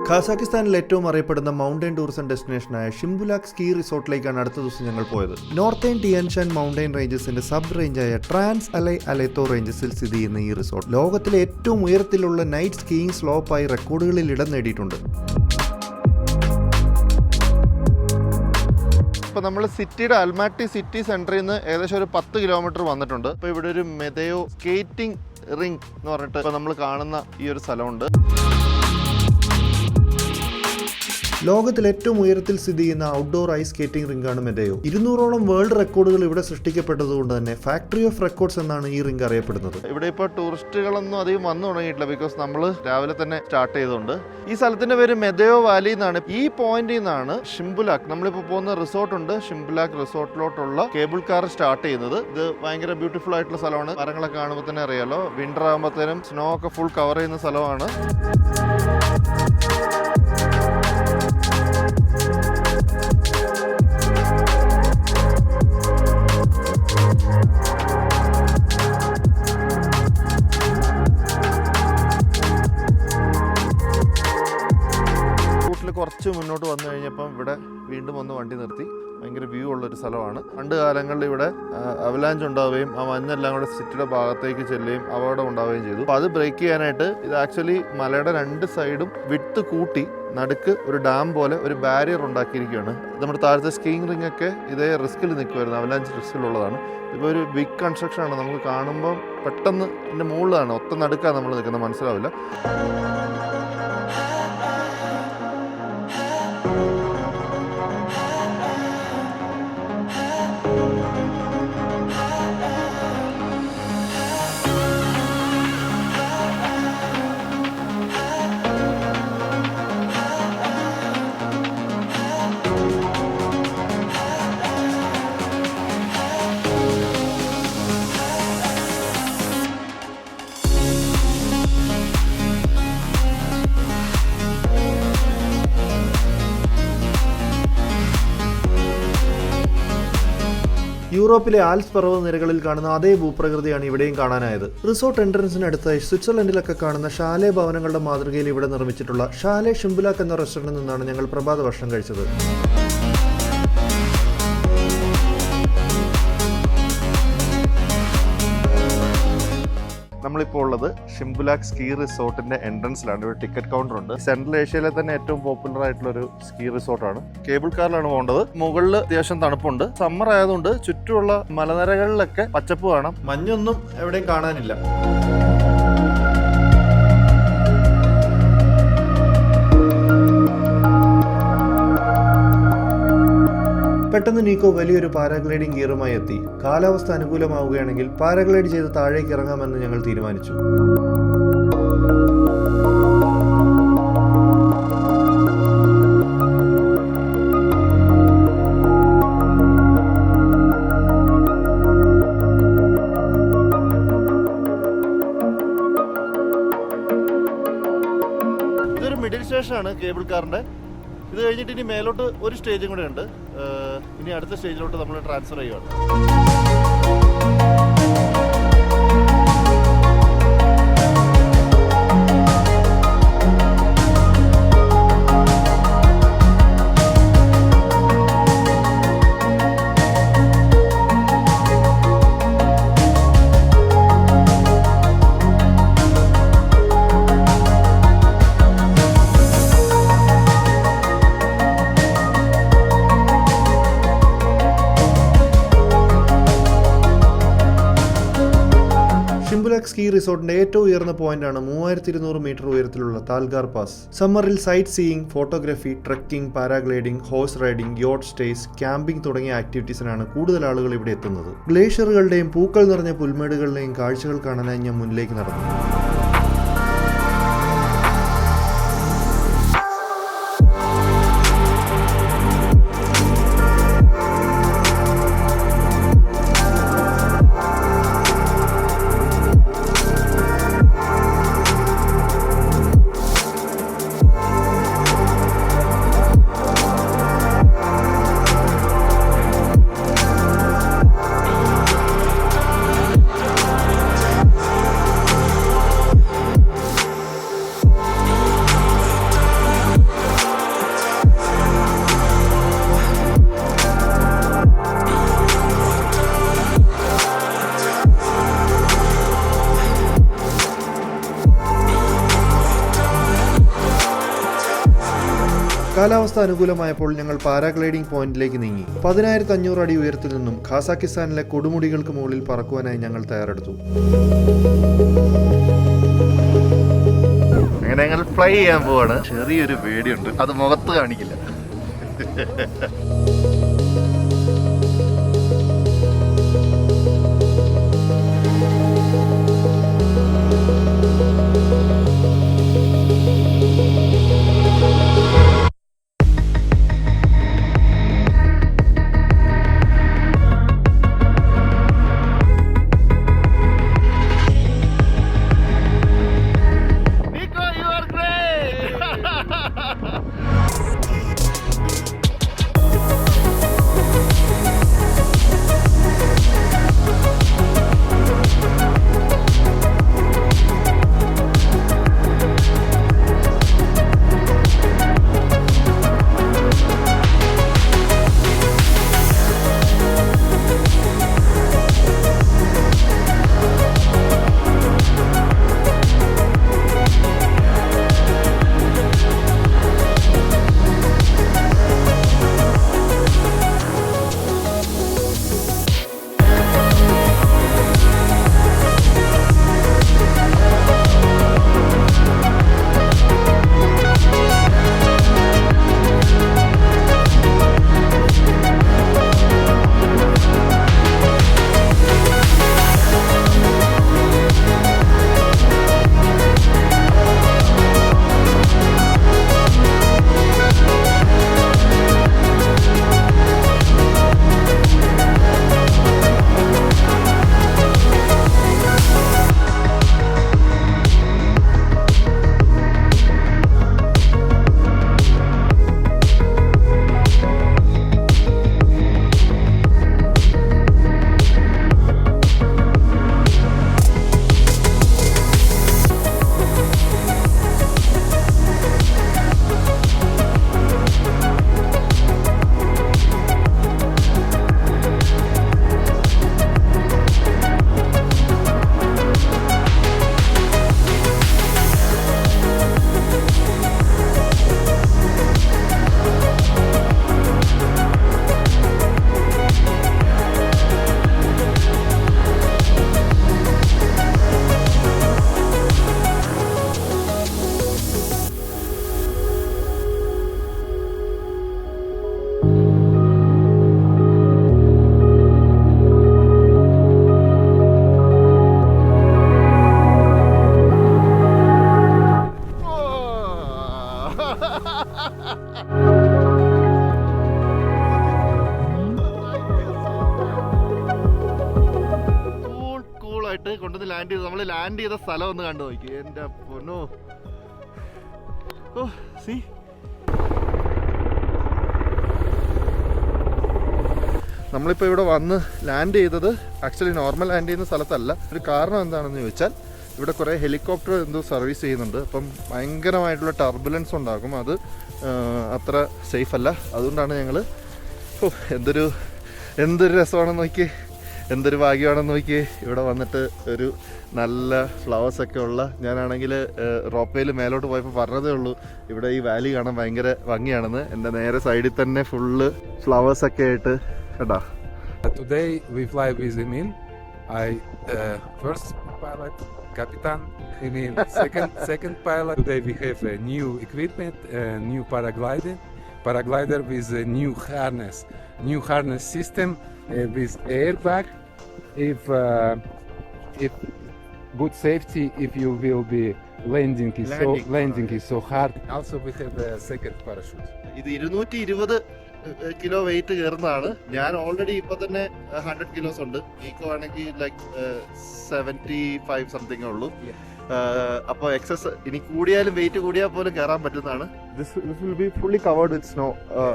ഖസാക്കിസ്ഥാനിൽ ഏറ്റവും അറിയപ്പെടുന്ന mountain tourism ഡെസ്റ്റിനേഷനായ ഷിംബുലാക് ski റിസോർട്ടിലേക്കാണ് അടുത്ത ദിവസം ഞങ്ങൾ പോയത്. നോർത്തേൺ ടിയാൻഷാൻ മൗണ്ടൻ റേഞ്ചസിന്റെ സബ് റേഞ്ചായ ട്രാൻസ് അലൈത്തോ റേഞ്ചസിൽ സ്ഥിതി ചെയ്യുന്ന ഈ റിസോർട്ട് ലോകത്തിലെ ഏറ്റവും ഉയരത്തിലുള്ള നൈറ്റ് സ്കീയിങ് സ്ലോപ്പായി റെക്കോർഡുകളിൽ ഇടം നേടിയിട്ടുണ്ട്. ഇപ്പോൾ നമ്മൾ സിറ്റിയുടെ അൽമാറ്റി സിറ്റി സെൻറ്ററിൽ നിന്ന് ഏകദേശം ഒരു 10 കിലോമീറ്റർ വന്നിട്ടുണ്ട്. ഇപ്പോൾ ഇവിടെ ഒരു മെദയോ സ്കേറ്റിംഗ് റിംഗ് എന്ന് പറഞ്ഞിട്ട് ഇപ്പോൾ നമ്മൾ കാണുന്ന ഈ ഒരു സ്ഥലമുണ്ട്. ലോകത്തിൽ ഏറ്റവും ഉയരത്തിൽ സ്ഥിതി ചെയ്യുന്ന ഔട്ട്ഡോർ ഐസ് സ്കേറ്റിംഗ് റിംഗാണ് മെദയോ. 200ഓളം വേൾഡ് റെക്കോർഡുകൾ ഇവിടെ സൃഷ്ടിക്കപ്പെട്ടതുകൊണ്ട് തന്നെ ഫാക്ടറി ഓഫ് റെക്കോർഡ്സ് എന്നാണ് ഈ റിംഗ് അറിയപ്പെടുന്നത്. ഇവിടെ ഇപ്പോൾ ടൂറിസ്റ്റുകളൊന്നും അധികം വന്നു തുടങ്ങിയിട്ടില്ല, ബിക്കോസ് നമ്മൾ രാവിലെ തന്നെ സ്റ്റാർട്ട് ചെയ്തുകൊണ്ട്. ഈ സ്ഥലത്തിന്റെ പേര് മെദയോ വാലി എന്നാണ്. ഈ പോയിന്റിൽ നിന്നാണ് ഷിംബുലാക്, നമ്മളിപ്പോൾ പോകുന്ന റിസോർട്ടുണ്ട്, ഷിംബുലാക് റിസോർട്ടിലോട്ടുള്ള കേബിൾ കാർ സ്റ്റാർട്ട് ചെയ്യുന്നത്. ഇത് ഭയങ്കര ബ്യൂട്ടിഫുൾ ആയിട്ടുള്ള സ്ഥലമാണ്. മരങ്ങളൊക്കെ കാണുമ്പോൾ തന്നെ അറിയാലോ, വിന്റർ ആകുമ്പോഴത്തേനും സ്നോ ഒക്കെ ഫുൾ കവർ ചെയ്യുന്ന സ്ഥലമാണ്. കുറച്ച് മുന്നോട്ട് വന്നു കഴിഞ്ഞപ്പം ഇവിടെ വീണ്ടും ഒന്ന് വണ്ടി നിർത്തി. ഭയങ്കര വ്യൂ ഉള്ളൊരു സ്ഥലമാണ്. പണ്ട് കാലങ്ങളിൽ ഇവിടെ അവലാഞ്ച് ഉണ്ടാവുകയും ആ മഞ്ഞെല്ലാം കൂടെ സിറ്റിയുടെ ഭാഗത്തേക്ക് ചെല്ലുകയും അപകടം ഉണ്ടാവുകയും ചെയ്തു. അപ്പോൾ അത് ബ്രേക്ക് ചെയ്യാനായിട്ട് ഇത് ആക്ച്വലി മലയുടെ 2 സൈഡും വിഡ്ത്ത് കൂട്ടി നടുക്ക് ഒരു ഡാം പോലെ ഒരു ബാരിയർ ഉണ്ടാക്കിയിരിക്കുകയാണ്. നമ്മുടെ താഴത്തെ സ്കീയിങ് റിംഗ് ഒക്കെ ഇതേ റിസ്കിൽ നിൽക്കുമായിരുന്നു, അവലാഞ്ച് റിസ്കിലുള്ളതാണ്. ഇപ്പോൾ ഒരു ബിഗ് കൺസ്ട്രക്ഷൻ ആണ്. നമുക്ക് കാണുമ്പം പെട്ടെന്ന് ഇതിൻ്റെ മുകളിലാണ്, ഒത്ത നടുക്കാണ് നമ്മൾ നിൽക്കുന്നത്, മനസ്സിലാവില്ല. യൂറോപ്പിലെ ആൽപ്സ് പർവ്വതനിരകളിൽ കാണുന്ന അതേ ഭൂപ്രകൃതിയാണ് ഇവിടെയും കാണാനായത്. റിസോർട്ട് എൻട്രൻസിനടുത്തായി സ്വിറ്റ്സർലൻഡിലൊക്കെ കാണുന്ന ഷാലെ ഭവനങ്ങളുടെ മാതൃകയിൽ ഇവിടെ നിർമ്മിച്ചിട്ടുള്ള ഷാലെ ഷിംബുലാക് എന്ന റെസ്റ്റോറന്റിൽ നിന്നാണ് ഞങ്ങൾ പ്രഭാത ഭക്ഷണം കഴിച്ചത്. നമ്മളിപ്പോൾ ഉള്ളത് ഷിംബുലാക് സ്കീ റിസോർട്ടിന്റെ എൻട്രൻസിലാണ്. ഇവിടെ ടിക്കറ്റ് കൗണ്ടർ ഉണ്ട്. സെൻട്രൽ ഏഷ്യയിലെ തന്നെ ഏറ്റവും പോപ്പുലർ ആയിട്ടുള്ള ഒരു സ്കീ റിസോർട്ടാണ്. കേബിൾ കാറിലാണ് പോകേണ്ടത്. മുകളിൽ അത്യാവശ്യം തണുപ്പുണ്ട്. സമ്മർ ആയതുകൊണ്ട് ചുറ്റുമുള്ള മലനിരകളിലൊക്കെ പച്ചപ്പ് കാണാം. മഞ്ഞൊന്നും എവിടെയും കാണാനില്ല. പെട്ടെന്ന് നീക്കോ വലിയൊരു പാരാഗ്ലൈഡിംഗ് ഗിയറുമായി എത്തി. കാലാവസ്ഥ അനുകൂലമാവുകയാണെങ്കിൽ പാരാഗ്ലൈഡ് ചെയ്ത് താഴേക്ക് ഇറങ്ങാമെന്ന് ഞങ്ങൾ തീരുമാനിച്ചു. ഇതൊരു മിഡിൽ സ്റ്റേഷനാണ് കേബിൾ കാറിന്റെ. ഇത് കഴിഞ്ഞിട്ട് ഇനി മേലോട്ട് ഒരു സ്റ്റേജും കൂടെ ഉണ്ട്. ഇനി അടുത്ത സ്റ്റേജിലോട്ട് നമ്മൾ ട്രാൻസ്ഫർ ചെയ്യുകയാണ്. ഷിംബുലാക് സ്കീ റിസോർട്ടിന്റെ ഏറ്റവും ഉയർന്ന പോയിന്റാണ് 3200 മീറ്റർ ഉയരത്തിലുള്ള താൽഗാർ പാസ്. സമ്മറിൽ sightseeing, photography, trekking, paragliding, horse riding, yacht stays, camping തുടങ്ങിയ ആക്ടിവിറ്റീസിനാണ് കൂടുതൽ ആളുകൾ ഇവിടെ എത്തുന്നത്. ഗ്ലേഷ്യറുകളുടെയും പൂക്കൾ നിറഞ്ഞ പുൽമേടുകളുടെയും കാഴ്ചകൾ കാണാനായി ഞാൻ മുന്നിലേക്ക് നടന്നു. കാലാവസ്ഥ അനുകൂലമായപ്പോൾ ഞങ്ങൾ പാരാഗ്ലൈഡിംഗ് പോയിന്റിലേക്ക് നീങ്ങി. 10,500 അടി ഉയരത്തിൽ നിന്നും ഖാസാക്കിസ്ഥാനിലെ കൊടുമുടികൾക്ക് മുകളിൽ പറക്കുവാനായി ഞങ്ങൾ തയ്യാറെടുത്തു. അങ്ങനെ ഞങ്ങൾ ഫ്ലൈ ചെയ്യാൻ പോവാണ്. ചെറിയൊരു പേടിയുണ്ട്, അത് മുഖത്ത് കാണിക്കില്ല. കൂളായിട്ട് കൊണ്ടുവന്ന് ലാൻഡ് ചെയ്ത് നമ്മൾ ലാൻഡ് ചെയ്ത സ്ഥലം ഒന്ന് കണ്ടു നോക്കി. എൻ്റെ പൊന്നോ, ഓ സി നമ്മളിപ്പോൾ ഇവിടെ വന്ന് ലാൻഡ് ചെയ്തത് ആക്ച്വലി നോർമൽ ലാൻഡ് ചെയ്യുന്ന സ്ഥലത്തല്ല. ഒരു കാരണം എന്താണെന്ന് ചോദിച്ചാൽ ഇവിടെ കുറേ ഹെലികോപ്റ്റർ എന്തോ സർവീസ് ചെയ്യുന്നുണ്ട്. അപ്പം ഭയങ്കരമായിട്ടുള്ള ടർബുലൻസ് ഉണ്ടാകും, അത് അത്ര സേഫ് അല്ല. അതുകൊണ്ടാണ് ഞങ്ങൾ എന്തൊരു രസമാണെന്ന് നോക്കിയേ, എന്തൊരു ഭാഗ്യമാണെന്ന് നോക്കിയേ ഇവിടെ വന്നിട്ട് ഒരു നല്ല ഫ്ലവേഴ്സൊക്കെ ഉള്ള. ഞാനാണെങ്കിൽ റോപ്പയിൽ മേലോട്ട് പോയപ്പോൾ പറഞ്ഞതേ ഉള്ളൂ ഇവിടെ ഈ വാലി കാണാൻ ഭയങ്കര ഭംഗിയാണെന്ന്. എൻ്റെ നേരെ സൈഡിൽ തന്നെ ഫുള്ള് ഫ്ലവേഴ്സൊക്കെ ആയിട്ട് കേട്ടോ. Today we fly with Emil. First pilot, Capitan Emil. Second pilot. Today we have a new equipment, new paraglider with a new harness system with airbag. If good safety, if you will be landing is so hard. Also we have a second parachute. ഇത് 220 kilo weight കയറുന്നതാണ്. ഞാൻ already ഇപ്പൊ തന്നെ 100 kilos ഉണ്ട്. ഈക്കോ ആണെങ്കിൽ like 75 something ഉള്ളൂ. അപ്പോൾ excess ഇനി കൂടിയാലും വെയിറ്റ് കൂടിയാൽ പോലും കയറാൻ പറ്റുന്നതാണ്. This will be fully covered with snow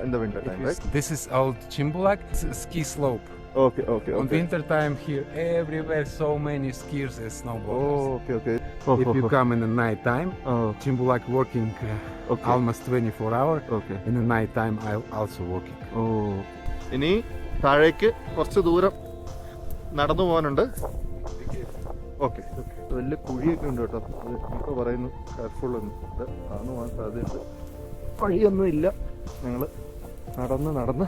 in the winter time, right? This is old Chimbulak ski slope. Okay. On winter time here everywhere so many skiers and snowboarders. Okay. If you come in the night time, Chimbulak working almost 24 hours. Okay. In the night time I'm also working. ഇനി താഴേക്ക് കുറച്ച് ദൂരം നടന്നു പോകാനുണ്ട്. Okay, വലിയ കുഴിയൊക്കെ ഉണ്ട് കേട്ടോ. ഇപ്പോൾ പറയുന്നു കെയർഫുൾ എന്ന്. താന്നു പോകാൻ സാധ്യതയുണ്ട്. വഴിയൊന്നും ഇല്ല. ഞങ്ങൾ നടന്ന്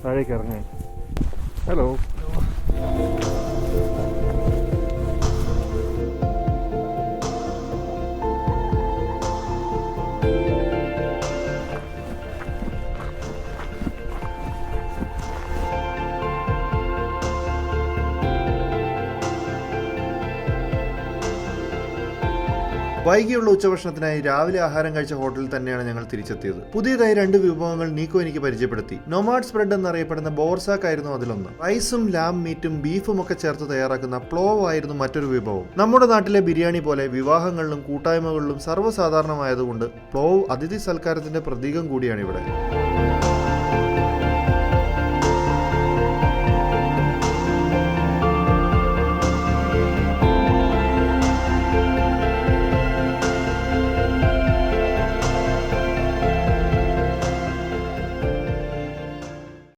താഴേക്ക് ഇറങ്ങുകയാണ്. ഹലോ. വൈകിയുള്ള ഉച്ചഭക്ഷണത്തിനായി രാവിലെ ആഹാരം കഴിച്ച ഹോട്ടലിൽ തന്നെയാണ് ഞങ്ങൾ തിരിച്ചെത്തിയത്. പുതിയതായി 2 വിഭവങ്ങൾ നീക്കോ എനിക്ക് പരിചയപ്പെടുത്തി. നൊമാഡ് സ്പ്രെഡ് എന്നറിയപ്പെടുന്ന ബോർസാക്ക് ആയിരുന്നു അതിലൊന്ന്. റൈസും ലാം മീറ്റും ബീഫും ഒക്കെ ചേർത്ത് തയ്യാറാക്കുന്ന പ്ലോവ് ആയിരുന്നു മറ്റൊരു വിഭവം. നമ്മുടെ നാട്ടിലെ ബിരിയാണി പോലെ വിവാഹങ്ങളിലും കൂട്ടായ്മകളിലും സർവ്വസാധാരണമായതുകൊണ്ട് പ്ലോവ് അതിഥി സൽക്കാരത്തിന്റെ പ്രതീകം കൂടിയാണ് ഇവിടെ.